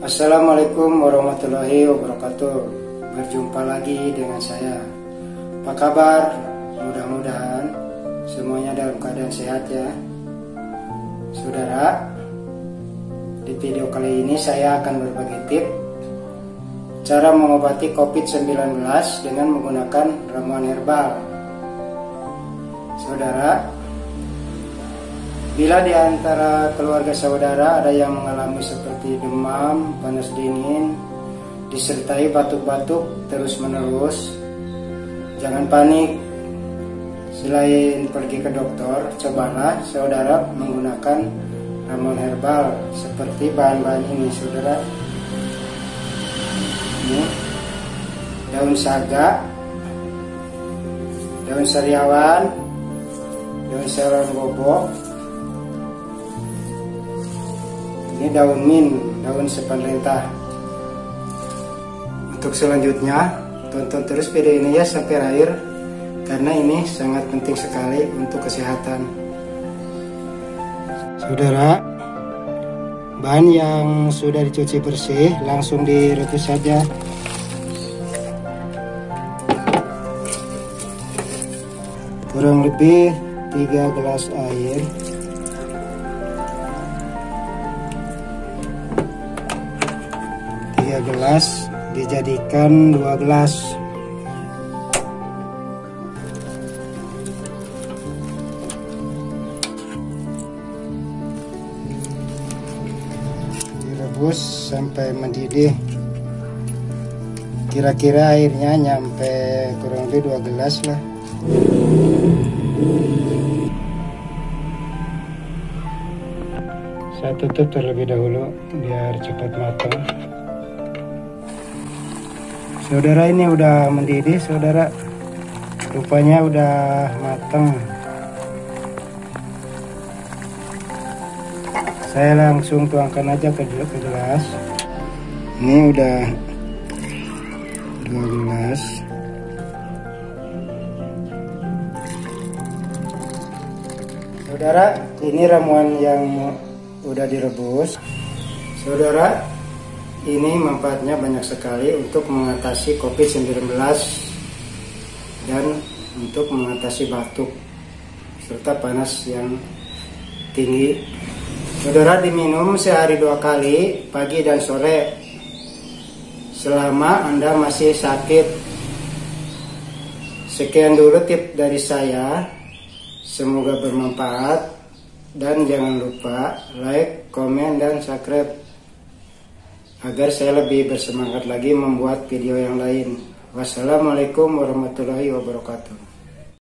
Assalamualaikum warahmatullahi wabarakatuh. Berjumpa lagi dengan saya. Apa kabar? Mudah-mudahan semuanya dalam keadaan sehat ya. Saudara, di video kali ini saya akan berbagi tips cara mengobati COVID-19 dengan menggunakan ramuan herbal. Saudara, bila di antara keluarga saudara ada yang mengalami seperti demam, panas dingin, disertai batuk-batuk terus-menerus, jangan panik. Selain pergi ke dokter, cobalah saudara menggunakan ramuan herbal seperti bahan-bahan ini, saudara. Ini daun saga, daun sariawan, daun salam bobok. Ini daun mint, daun sepenlentah. Untuk selanjutnya, tonton terus video ini ya sampai akhir, karena ini sangat penting sekali untuk kesehatan. Saudara, bahan yang sudah dicuci bersih langsung direbus saja. Kurang lebih 3 gelas air. Gelas dijadikan 2 gelas. Direbus sampai mendidih. Kira-kira airnya nyampe kurang lebih 2 gelas lah. Saya tutup terlebih dahulu biar cepat matang. Saudara, ini udah mendidih, saudara. Rupanya udah matang. Saya langsung tuangkan aja ke gelas. Ini udah 2 gelas. Saudara, ini ramuan yang udah direbus. Saudara, ini manfaatnya banyak sekali untuk mengatasi COVID-19 dan untuk mengatasi batuk serta panas yang tinggi. Saudara, diminum sehari 2 kali, pagi dan sore, selama Anda masih sakit. Sekian dulu tips dari saya, semoga bermanfaat, dan jangan lupa like, komen, dan subscribe agar saya lebih bersemangat lagi membuat video yang lain. Wassalamualaikum warahmatullahi wabarakatuh.